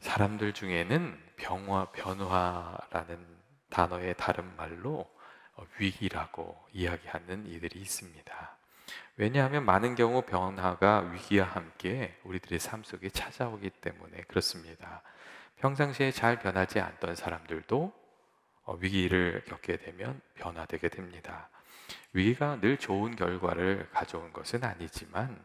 사람들 중에는 변화라는 단어의 다른 말로 위기라고 이야기하는 이들이 있습니다. 왜냐하면 많은 경우 변화가 위기와 함께 우리들의 삶 속에 찾아오기 때문에 그렇습니다. 평상시에 잘 변하지 않던 사람들도 위기를 겪게 되면 변화되게 됩니다. 위기가 늘 좋은 결과를 가져온 것은 아니지만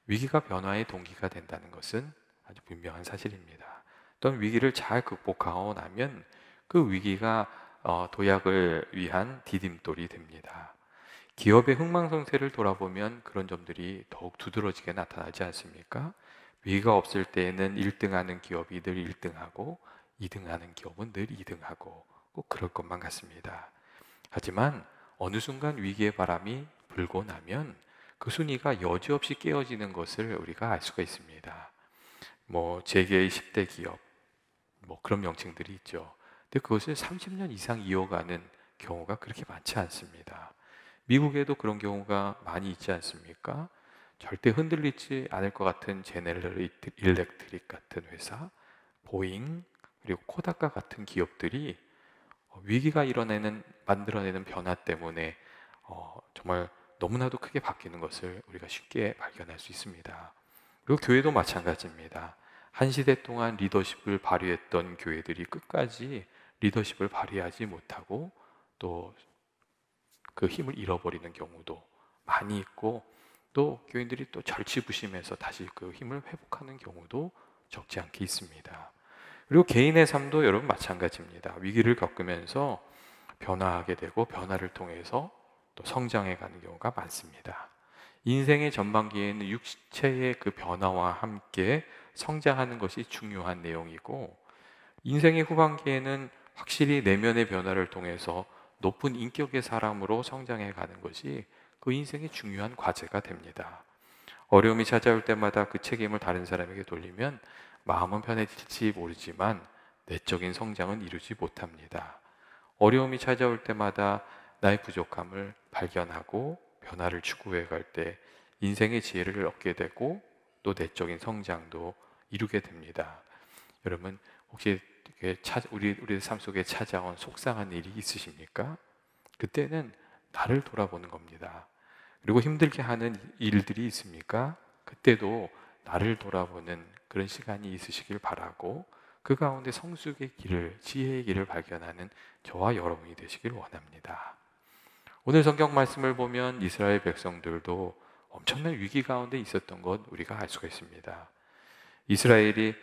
위기가 변화의 동기가 된다는 것은 아주 분명한 사실입니다. 또는 위기를 잘 극복하고 나면 그 위기가 도약을 위한 디딤돌이 됩니다. 기업의 흥망성쇠를 돌아보면 그런 점들이 더욱 두드러지게 나타나지 않습니까? 위기가 없을 때에는 1등하는 기업이 늘 1등하고 2등하는 기업은 늘 2등하고 꼭 그럴 것만 같습니다. 하지만 어느 순간 위기의 바람이 불고 나면 그 순위가 여지없이 깨어지는 것을 우리가 알 수가 있습니다. 재계의 10대 기업, 그런 명칭들이 있죠. 근데 그것을 30년 이상 이어가는 경우가 그렇게 많지 않습니다. 미국에도 그런 경우가 많이 있지 않습니까? 절대 흔들리지 않을 것 같은 제네럴 일렉트릭 같은 회사, 보잉, 그리고 코다카 같은 기업들이 위기가 만들어내는 변화 때문에 정말 너무나도 크게 바뀌는 것을 우리가 쉽게 발견할 수 있습니다. 그리고 교회도 마찬가지입니다. 한 시대 동안 리더십을 발휘했던 교회들이 끝까지 리더십을 발휘하지 못하고 또 그 힘을 잃어버리는 경우도 많이 있고, 또 교인들이 또 절치부심해서 다시 그 힘을 회복하는 경우도 적지 않게 있습니다. 그리고 개인의 삶도 여러분 마찬가지입니다. 위기를 겪으면서 변화하게 되고 변화를 통해서 또 성장해 가는 경우가 많습니다. 인생의 전반기에는 육체의 그 변화와 함께 성장하는 것이 중요한 내용이고, 인생의 후반기에는 확실히 내면의 변화를 통해서 높은 인격의 사람으로 성장해 가는 것이 그 인생의 중요한 과제가 됩니다. 어려움이 찾아올 때마다 그 책임을 다른 사람에게 돌리면 마음은 편해질지 모르지만 내적인 성장은 이루지 못합니다. 어려움이 찾아올 때마다 나의 부족함을 발견하고 변화를 추구해 갈 때 인생의 지혜를 얻게 되고 또 내적인 성장도 이루게 됩니다. 여러분, 혹시 우리 삶 속에 찾아온 속상한 일이 있으십니까? 그때는 나를 돌아보는 겁니다. 그리고 힘들게 하는 일들이 있습니까? 그때도 나를 돌아보는 그런 시간이 있으시길 바라고, 그 가운데 성숙의 길을, 지혜의 길을 발견하는 저와 여러분이 되시길 원합니다. 오늘 성경 말씀을 보면 이스라엘 백성들도 엄청난 위기 가운데 있었던 것 우리가 알 수가 있습니다. 이스라엘이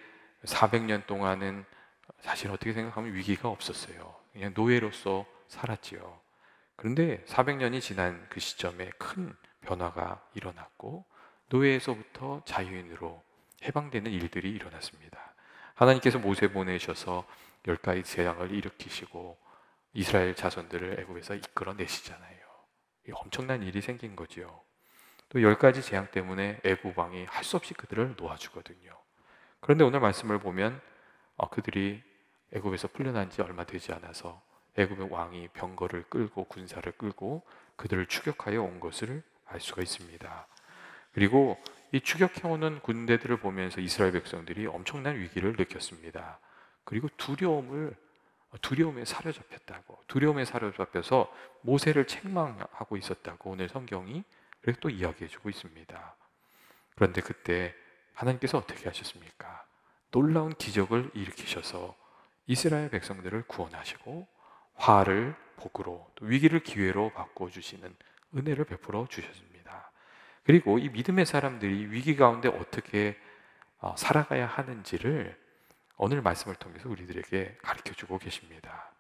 400년 동안은 사실 어떻게 생각하면 위기가 없었어요. 그냥 노예로서 살았지요. 그런데 400년이 지난 그 시점에 큰 변화가 일어났고 노예에서부터 자유인으로 해방되는 일들이 일어났습니다. 하나님께서 모세 보내셔서 10가지 재앙을 일으키시고 이스라엘 자손들을 애굽에서 이끌어내시잖아요. 엄청난 일이 생긴 거죠. 또 10가지 재앙 때문에 애굽 왕이 할 수 없이 그들을 놓아주거든요. 그런데 오늘 말씀을 보면 그들이 애굽에서 풀려난 지 얼마 되지 않아서 애굽의 왕이 병거를 끌고 군사를 끌고 그들을 추격하여 온 것을 알 수가 있습니다. 그리고 이 추격해오는 군대들을 보면서 이스라엘 백성들이 엄청난 위기를 느꼈습니다. 그리고 두려움에 사로잡혔다고, 두려움에 사로잡혀서 모세를 책망하고 있었다고 오늘 성경이 그렇게 또 이야기해주고 있습니다. 그런데 그때 하나님께서 어떻게 하셨습니까? 놀라운 기적을 일으키셔서 이스라엘 백성들을 구원하시고 화를 복으로, 또 위기를 기회로 바꿔주시는 은혜를 베풀어 주셨습니다. 그리고 이 믿음의 사람들이 위기 가운데 어떻게 살아가야 하는지를 오늘 말씀을 통해서 우리들에게 가르쳐주고 계십니다.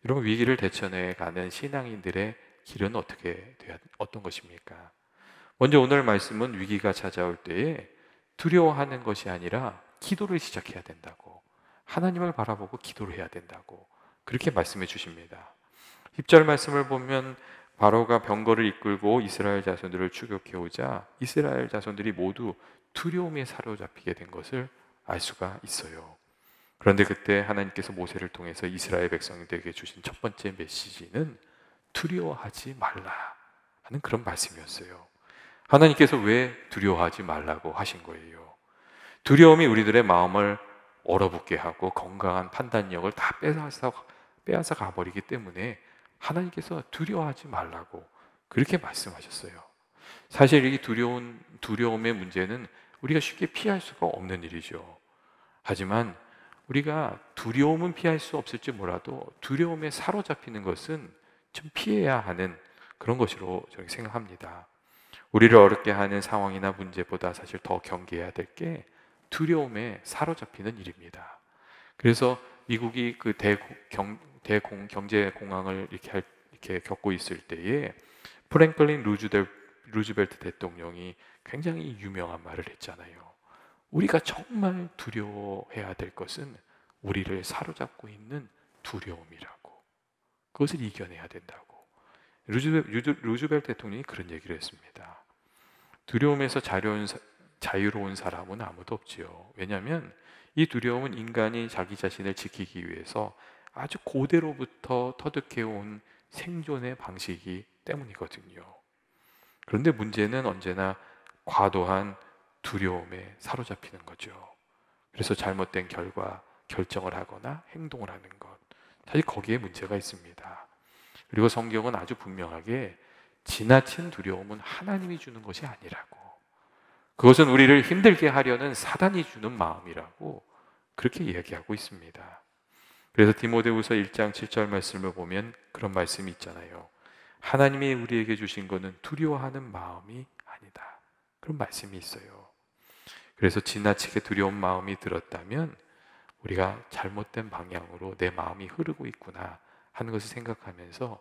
여러분, 위기를 대처해가는 신앙인들의 길은 어떤 것입니까? 먼저 오늘 말씀은 위기가 찾아올 때에 두려워하는 것이 아니라 기도를 시작해야 된다고, 하나님을 바라보고 기도를 해야 된다고 그렇게 말씀해 주십니다. 10절 말씀을 보면 바로가 병거를 이끌고 이스라엘 자손들을 추격해 오자 이스라엘 자손들이 모두 두려움에 사로잡히게 된 것을 알 수가 있어요. 그런데 그때 하나님께서 모세를 통해서 이스라엘 백성들에게 주신 첫 번째 메시지는 두려워하지 말라 하는 그런 말씀이었어요. 하나님께서 왜 두려워하지 말라고 하신 거예요? 두려움이 우리들의 마음을 얼어붙게 하고 건강한 판단력을 다 빼앗아 가버리기 때문에 하나님께서 두려워하지 말라고 그렇게 말씀하셨어요. 사실 이 두려움의 문제는 우리가 쉽게 피할 수가 없는 일이죠. 하지만 우리가 두려움은 피할 수 없을지 몰라도 두려움에 사로잡히는 것은 좀 피해야 하는 그런 것으로 저는 생각합니다. 우리를 어렵게 하는 상황이나 문제보다 사실 더 겪어야 될 게 두려움에 사로잡히는 일입니다. 그래서 미국이 그 경제 공황을 이렇게 겪고 있을 때에 프랭클린 루즈벨트 대통령이 굉장히 유명한 말을 했잖아요. 우리가 정말 두려워해야 될 것은 우리를 사로잡고 있는 두려움이라고. 그것을 이겨내야 된다고. 루즈벨트 대통령이 그런 얘기를 했습니다. 두려움에서 자유로운 사람은 아무도 없지요. 왜냐하면 이 두려움은 인간이 자기 자신을 지키기 위해서 아주 고대로부터 터득해온 생존의 방식이기 때문이거든요. 그런데 문제는 언제나 과도한 두려움에 사로잡히는 거죠. 그래서 잘못된 결정을 하거나 행동을 하는 것. 사실 거기에 문제가 있습니다. 그리고 성경은 아주 분명하게 지나친 두려움은 하나님이 주는 것이 아니라고, 그것은 우리를 힘들게 하려는 사단이 주는 마음이라고 그렇게 이야기하고 있습니다. 그래서 디모데후서 1장 7절 말씀을 보면 그런 말씀이 있잖아요. 하나님이 우리에게 주신 것은 두려워하는 마음이 아니다. 그런 말씀이 있어요. 그래서 지나치게 두려운 마음이 들었다면 우리가 잘못된 방향으로 내 마음이 흐르고 있구나 하는 것을 생각하면서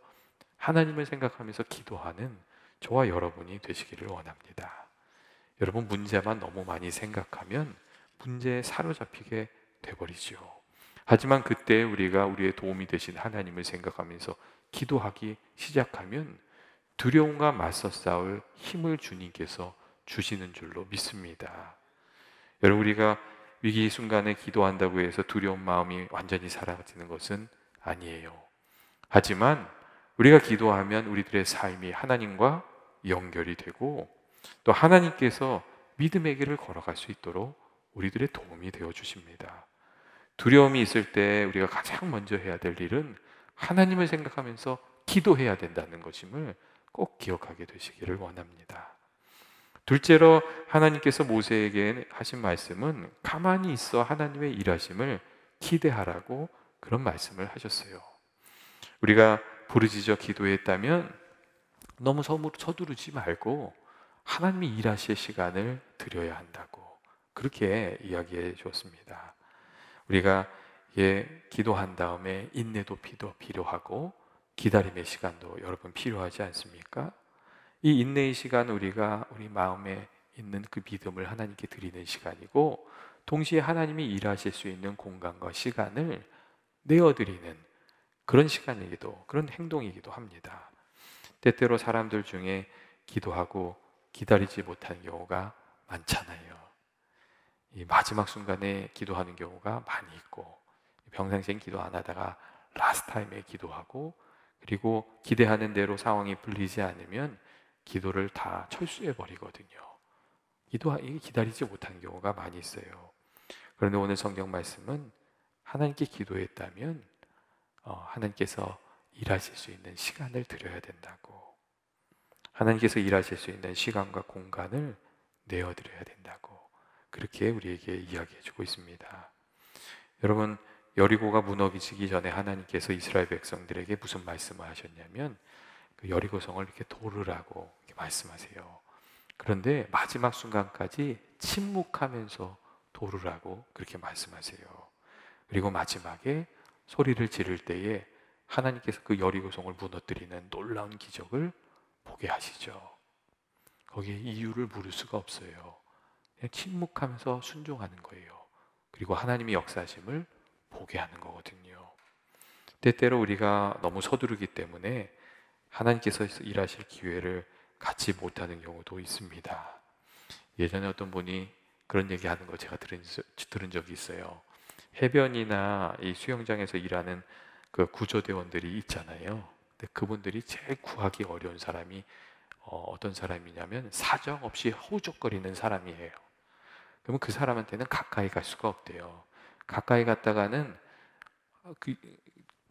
하나님을 생각하면서 기도하는 저와 여러분이 되시기를 원합니다. 여러분, 문제만 너무 많이 생각하면 문제에 사로잡히게 돼버리죠. 하지만 그때 우리가 우리의 도움이 되신 하나님을 생각하면서 기도하기 시작하면 두려움과 맞서 싸울 힘을 주님께서 주시는 줄로 믿습니다. 여러분, 우리가 위기 순간에 기도한다고 해서 두려운 마음이 완전히 사라지는 것은 아니에요. 하지만 우리가 기도하면 우리들의 삶이 하나님과 연결이 되고 또 하나님께서 믿음의 길을 걸어갈 수 있도록 우리들의 도움이 되어 주십니다. 두려움이 있을 때 우리가 가장 먼저 해야 될 일은 하나님을 생각하면서 기도해야 된다는 것임을 꼭 기억하게 되시기를 원합니다. 둘째로 하나님께서 모세에게 하신 말씀은 가만히 있어 하나님의 일하심을 기대하라고 그런 말씀을 하셨어요. 우리가 부르짖어 기도했다면 너무 서두르지 말고 하나님이 일하실 시간을 드려야 한다고 그렇게 이야기해 주었습니다. 우리가 기도한 다음에 인내도 필요하고 기다림의 시간도 여러분 필요하지 않습니까? 이 인내의 시간, 우리가 우리 마음에 있는 그 믿음을 하나님께 드리는 시간이고 동시에 하나님이 일하실 수 있는 공간과 시간을 내어드리는 그런 시간이기도, 그런 행동이기도 합니다. 때때로 사람들 중에 기도하고 기다리지 못하는 경우가 많잖아요. 이 마지막 순간에 기도하는 경우가 많이 있고 평상시엔 기도 안 하다가 라스트 타임에 기도하고 그리고 기대하는 대로 상황이 풀리지 않으면 기도를 다 철수해 버리거든요. 기다리지 못하는 경우가 많이 있어요. 그런데 오늘 성경 말씀은 하나님께 기도했다면 하나님께서 일하실 수 있는 시간을 드려야 된다고, 하나님께서 일하실 수 있는 시간과 공간을 내어드려야 된다고 그렇게 우리에게 이야기해 주고 있습니다. 여러분, 여리고가 무너지기 전에 하나님께서 이스라엘 백성들에게 무슨 말씀을 하셨냐면 그 여리고성을 이렇게 도르라고 이렇게 말씀하세요. 그런데 마지막 순간까지 침묵하면서 도르라고 그렇게 말씀하세요. 그리고 마지막에 소리를 지를 때에 하나님께서 그 여리고성을 무너뜨리는 놀라운 기적을 보게 하시죠. 거기에 이유를 물을 수가 없어요. 그냥 침묵하면서 순종하는 거예요. 그리고 하나님의 역사심을 보게 하는 거거든요. 때때로 우리가 너무 서두르기 때문에 하나님께서 일하실 기회를 갖지 못하는 경우도 있습니다. 예전에 어떤 분이 그런 얘기하는 거 제가 들은 적이 있어요. 해변이나 이 수영장에서 일하는 그 구조대원들이 있잖아요. 근데 그분들이 제일 구하기 어려운 사람이 어떤 사람이냐면 사정없이 허우적거리는 사람이에요. 그러면 그 사람한테는 가까이 갈 수가 없대요. 가까이 갔다가는 그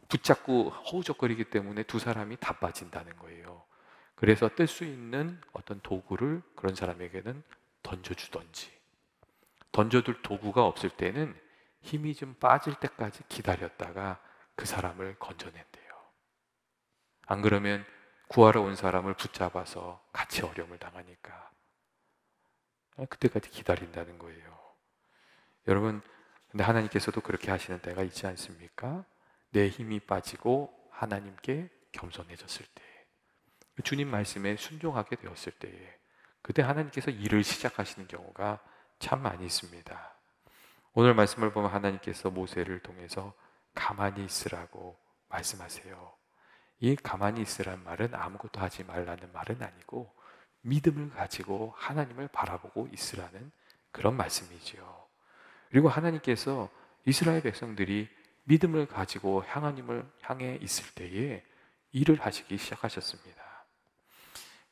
붙잡고 허우적거리기 때문에 두 사람이 다 빠진다는 거예요. 그래서 뜰 수 있는 어떤 도구를 그런 사람에게는 던져주던지, 던져둘 도구가 없을 때는 힘이 좀 빠질 때까지 기다렸다가 그 사람을 건져낸대요. 안 그러면 구하러 온 사람을 붙잡아서 같이 어려움을 당하니까 그때까지 기다린다는 거예요. 여러분, 근데 하나님께서도 그렇게 하시는 때가 있지 않습니까? 내 힘이 빠지고 하나님께 겸손해졌을 때, 주님 말씀에 순종하게 되었을 때에, 그때 하나님께서 일을 시작하시는 경우가 참 많이 있습니다. 오늘 말씀을 보면 하나님께서 모세를 통해서 가만히 있으라고 말씀하세요. 이 가만히 있으란 말은 아무것도 하지 말라는 말은 아니고 믿음을 가지고 하나님을 바라보고 있으라는 그런 말씀이지요. 그리고 하나님께서 이스라엘 백성들이 믿음을 가지고 하나님을 향해 있을 때에 일을 하시기 시작하셨습니다.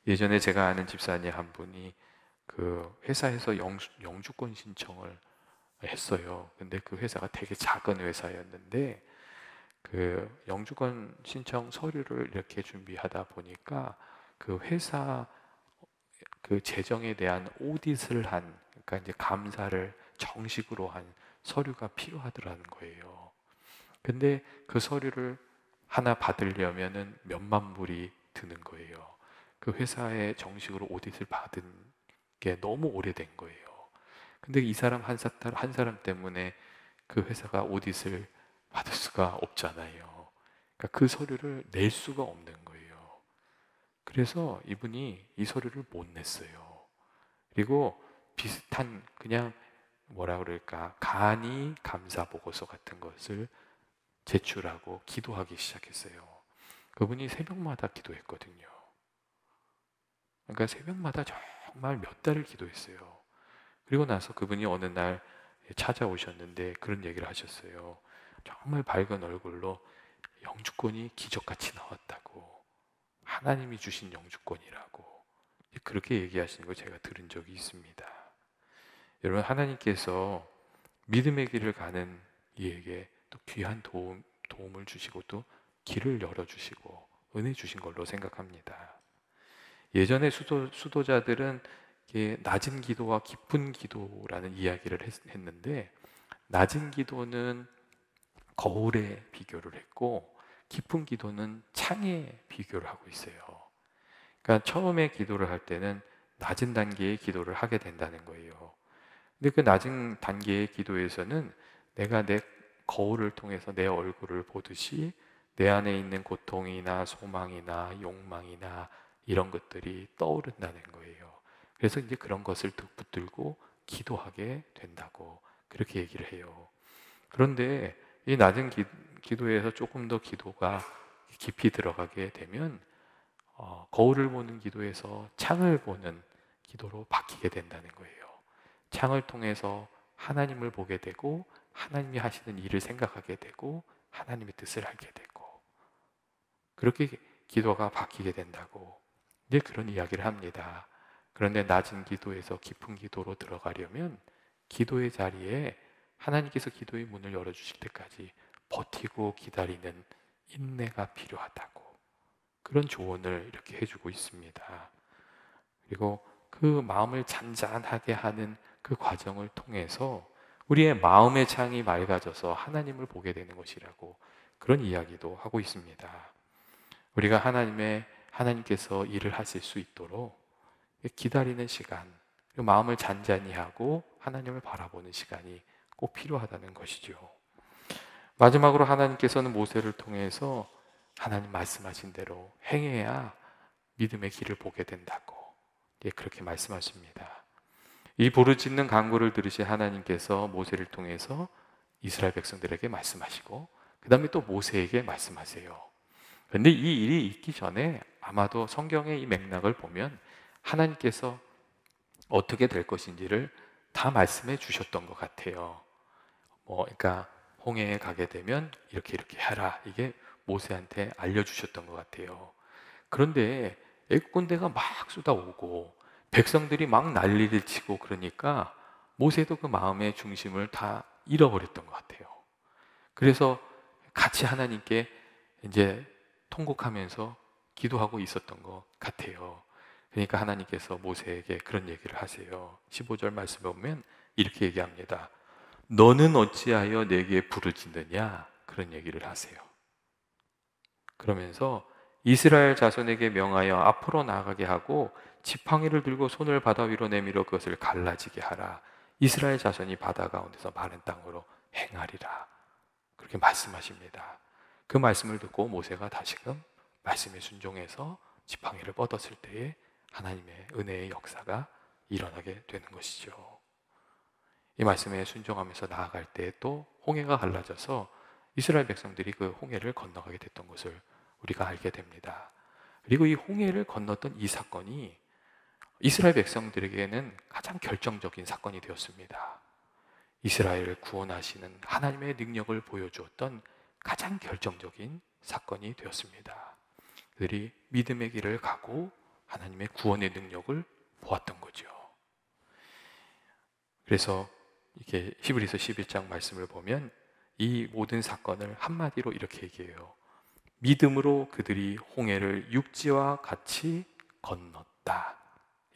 예전에 제가 아는 집사님 한 분이 그 회사에서 영주권 신청을 했어요. 근데 그 회사가 되게 작은 회사였는데 그 영주권 신청 서류를 이렇게 준비하다 보니까 그 회사 그 재정에 대한 오디트를 한, 그러니까 이제 감사를 정식으로 한 서류가 필요하더라는 거예요. 근데 그 서류를 하나 받으려면은 몇만 불이 드는 거예요. 그 회사에 정식으로 오디트를 받은 게 너무 오래된 거예요. 근데 이 사람 한 사람 때문에 그 회사가 오디트를 받을 수가 없잖아요. 그러니까 그 서류를 낼 수가 없는 거예요. 그래서 이분이 이 서류를 못 냈어요. 그리고 비슷한 그냥 뭐라 그럴까, 간이 감사 보고서 같은 것을 제출하고 기도하기 시작했어요. 그분이 새벽마다 기도했거든요. 그러니까 새벽마다 정말 몇 달을 기도했어요. 그리고 나서 그분이 어느 날 찾아오셨는데 그런 얘기를 하셨어요. 정말 밝은 얼굴로 영주권이 기적같이 나왔다고, 하나님이 주신 영주권이라고 그렇게 얘기하시는 걸 제가 들은 적이 있습니다. 여러분, 하나님께서 믿음의 길을 가는 이에게 또 귀한 도움을 주시고 또 길을 열어주시고 은혜 주신 걸로 생각합니다. 예전에 수도자들은 낮은 기도와 깊은 기도라는 이야기를 했는데, 낮은 기도는 거울에 비교를 했고 깊은 기도는 창에 비교를 하고 있어요. 그러니까 처음에 기도를 할 때는 낮은 단계의 기도를 하게 된다는 거예요. 근데 그 낮은 단계의 기도에서는 내가 내 거울을 통해서 내 얼굴을 보듯이 내 안에 있는 고통이나 소망이나 욕망이나 이런 것들이 떠오른다는 거예요. 그래서 이제 그런 것을 붙들고 기도하게 된다고 그렇게 얘기를 해요. 그런데 이 낮은 기도에서 조금 더 기도가 깊이 들어가게 되면 거울을 보는 기도에서 창을 보는 기도로 바뀌게 된다는 거예요. 창을 통해서 하나님을 보게 되고 하나님이 하시는 일을 생각하게 되고 하나님의 뜻을 알게 되고, 그렇게 기도가 바뀌게 된다고 이제 그런 이야기를 합니다. 그런데 낮은 기도에서 깊은 기도로 들어가려면 기도의 자리에 하나님께서 기도의 문을 열어주실 때까지 버티고 기다리는 인내가 필요하다고 그런 조언을 이렇게 해주고 있습니다. 그리고 그 마음을 잔잔하게 하는 그 과정을 통해서 우리의 마음의 창이 맑아져서 하나님을 보게 되는 것이라고 그런 이야기도 하고 있습니다. 우리가 하나님께서 일을 하실 수 있도록 기다리는 시간, 마음을 잔잔히 하고 하나님을 바라보는 시간이 꼭 필요하다는 것이죠. 마지막으로 하나님께서는 모세를 통해서 하나님 말씀하신 대로 행해야 믿음의 길을 보게 된다고 그렇게 말씀하십니다. 이 부르짖는 간구를 들으신 하나님께서 모세를 통해서 이스라엘 백성들에게 말씀하시고 그 다음에 또 모세에게 말씀하세요. 그런데 이 일이 있기 전에 아마도 성경의 이 맥락을 보면 하나님께서 어떻게 될 것인지를 다 말씀해 주셨던 것 같아요. 그러니까 홍해에 가게 되면 이렇게 해라, 이게 모세한테 알려주셨던 것 같아요. 그런데 애국 군대가 막 쏟아오고 백성들이 막 난리를 치고 그러니까 모세도 그 마음의 중심을 다 잃어버렸던 것 같아요. 그래서 같이 하나님께 이제 통곡하면서 기도하고 있었던 것 같아요. 그러니까 하나님께서 모세에게 그런 얘기를 하세요. 15절 말씀 보면 이렇게 얘기합니다. 너는 어찌하여 내게 부르짖느냐? 그런 얘기를 하세요. 그러면서 이스라엘 자손에게 명하여 앞으로 나가게 하고 지팡이를 들고 손을 바다 위로 내밀어 그것을 갈라지게 하라. 이스라엘 자손이 바다 가운데서 마른 땅으로 행하리라. 그렇게 말씀하십니다. 그 말씀을 듣고 모세가 다시금 말씀에 순종해서 지팡이를 뻗었을 때에 하나님의 은혜의 역사가 일어나게 되는 것이죠. 이 말씀에 순종하면서 나아갈 때 또 홍해가 갈라져서 이스라엘 백성들이 그 홍해를 건너가게 됐던 것을 우리가 알게 됩니다. 그리고 이 홍해를 건넜던 이 사건이 이스라엘 백성들에게는 가장 결정적인 사건이 되었습니다. 이스라엘을 구원하시는 하나님의 능력을 보여주었던 가장 결정적인 사건이 되었습니다. 그들이 믿음의 길을 가고 하나님의 구원의 능력을 보았던 거죠. 그래서 이게 히브리서 11장 말씀을 보면 이 모든 사건을 한마디로 이렇게 얘기해요. 믿음으로 그들이 홍해를 육지와 같이 건넜다.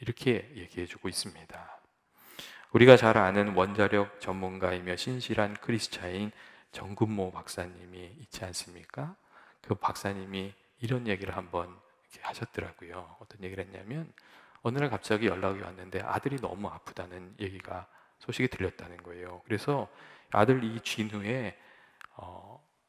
이렇게 얘기해 주고 있습니다. 우리가 잘 아는 원자력 전문가이며 신실한 크리스찬인 정근모 박사님이 있지 않습니까? 그 박사님이 이런 얘기를 한번 이렇게 하셨더라고요. 어떤 얘기를 했냐면 어느 날 갑자기 연락이 왔는데 아들이 너무 아프다는 얘기가 소식이 들렸다는 거예요. 그래서 아들 이 진후에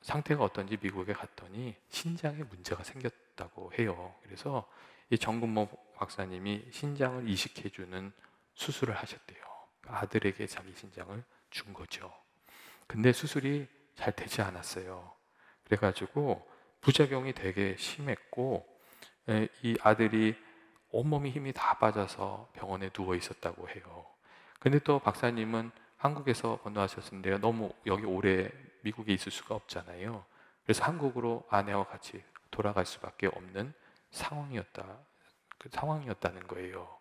상태가 어떤지 미국에 갔더니 신장에 문제가 생겼다고 해요. 그래서 이 정근모 박사님이 신장을 이식해주는 수술을 하셨대요. 아들에게 자기 신장을 준 거죠. 근데 수술이 잘 되지 않았어요. 그래가지고 부작용이 되게 심했고 이 아들이 온몸이 힘이 다 빠져서 병원에 누워 있었다고 해요. 근데 또 박사님은 한국에서 건너하셨는데요. 너무 여기 오래 미국에 있을 수가 없잖아요. 그래서 한국으로 아내와 같이 돌아갈 수밖에 없는 상황이었다는 거예요.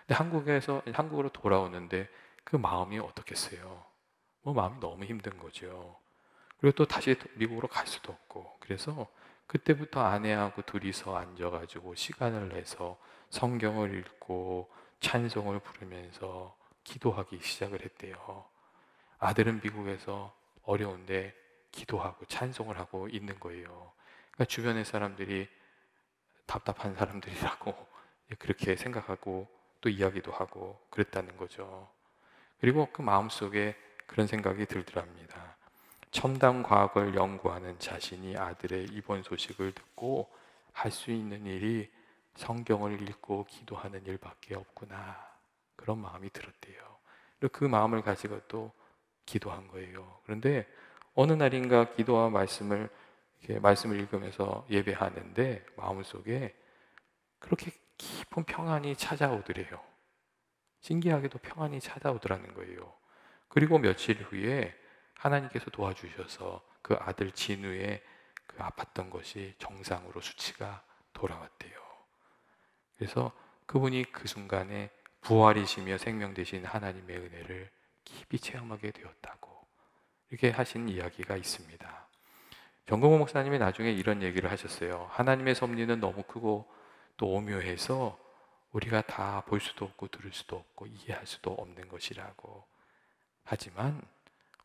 근데 한국으로 돌아오는데 그 마음이 어떻겠어요? 뭐 마음이 너무 힘든 거죠. 그리고 또 다시 미국으로 갈 수도 없고. 그래서 그때부터 아내하고 둘이서 앉아가지고 시간을 내서 성경을 읽고 찬송을 부르면서 기도하기 시작을 했대요. 아들은 미국에서 어려운데 기도하고 찬송을 하고 있는 거예요. 그러니까 주변의 사람들이 답답한 사람들이라고 그렇게 생각하고 또 이야기도 하고 그랬다는 거죠. 그리고 그 마음속에 그런 생각이 들더랍니다. 첨단 과학을 연구하는 자신이 아들의 입원 소식을 듣고 할 수 있는 일이 성경을 읽고 기도하는 일밖에 없구나. 그런 마음이 들었대요. 그리고 그 마음을 가지고 또 기도한 거예요. 그런데 어느 날인가 기도와 말씀을 읽으면서 예배하는데 마음속에 그렇게 깊은 평안이 찾아오더래요. 신기하게도 평안이 찾아오더라는 거예요. 그리고 며칠 후에 하나님께서 도와주셔서 그 아들 진우의 그 아팠던 것이 정상으로 수치가 돌아왔대요. 그래서 그분이 그 순간에 부활이시며 생명 되신 하나님의 은혜를 깊이 체험하게 되었다고 이렇게 하신 이야기가 있습니다. 정금호 목사님이 나중에 이런 얘기를 하셨어요. 하나님의 섭리는 너무 크고 또 오묘해서 우리가 다 볼 수도 없고 들을 수도 없고 이해할 수도 없는 것이라고. 하지만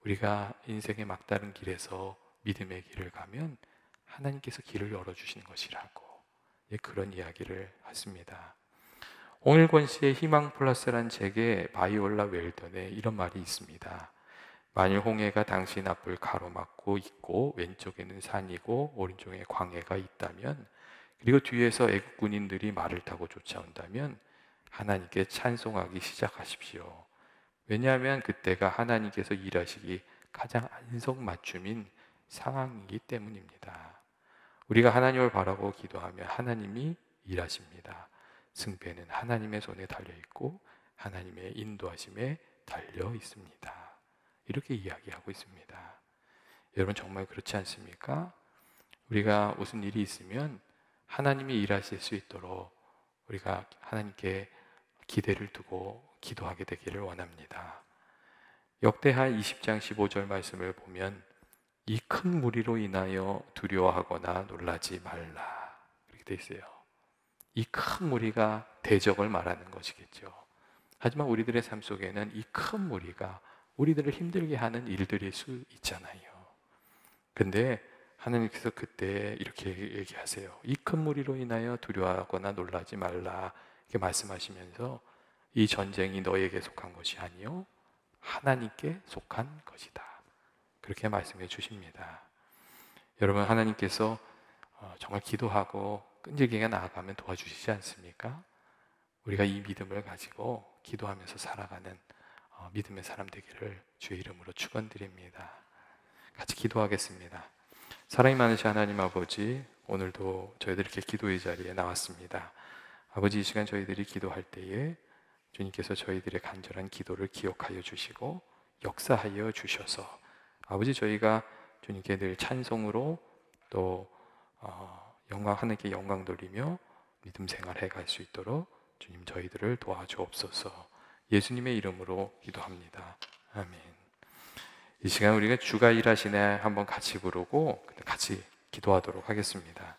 우리가 인생의 막다른 길에서 믿음의 길을 가면 하나님께서 길을 열어주시는 것이라고 그런 이야기를 했습니다. 홍일권 씨의 희망 플러스란 책에 바이올라 웰던에 이런 말이 있습니다. 만일 홍해가 당신 앞을 가로막고 있고 왼쪽에는 산이고 오른쪽에 광해가 있다면 그리고 뒤에서 애국 군인들이 말을 타고 쫓아온다면 하나님께 찬송하기 시작하십시오. 왜냐하면 그때가 하나님께서 일하시기 가장 안성맞춤인 상황이기 때문입니다. 우리가 하나님을 바라고 기도하면 하나님이 일하십니다. 승패는 하나님의 손에 달려있고 하나님의 인도하심에 달려 있습니다. 이렇게 이야기하고 있습니다. 여러분 정말 그렇지 않습니까? 우리가 무슨 일이 있으면 하나님이 일하실 수 있도록 우리가 하나님께 기대를 두고 기도하게 되기를 원합니다. 역대하 20장 15절 말씀을 보면 이 큰 무리로 인하여 두려워하거나 놀라지 말라. 그렇게 돼 있어요. 이 큰 무리가 대적을 말하는 것이겠죠. 하지만 우리들의 삶 속에는 이 큰 무리가 우리들을 힘들게 하는 일들일 수 있잖아요. 근데 하나님께서 그때 이렇게 얘기하세요. 이 큰 무리로 인하여 두려워하거나 놀라지 말라. 이렇게 말씀하시면서 이 전쟁이 너에게 속한 것이 아니요 하나님께 속한 것이다. 그렇게 말씀해 주십니다. 여러분, 하나님께서 정말 기도하고 끈질기게 나아가면 도와주시지 않습니까? 우리가 이 믿음을 가지고 기도하면서 살아가는 믿음의 사람 되기를 주의 이름으로 축원드립니다. 같이 기도하겠습니다. 사랑이 많으신 하나님 아버지, 오늘도 저희들 이렇게 기도의 자리에 나왔습니다. 아버지, 이 시간 저희들이 기도할 때에 주님께서 저희들의 간절한 기도를 기억하여 주시고 역사하여 주셔서 아버지, 저희가 주님께 늘 찬송으로 또 하나님께 영광 돌리며 믿음 생활해 갈 수 있도록 주님 저희들을 도와주옵소서. 예수님의 이름으로 기도합니다. 아멘. 이 시간 우리가 주가 일하시네 한번 같이 부르고 같이 기도하도록 하겠습니다.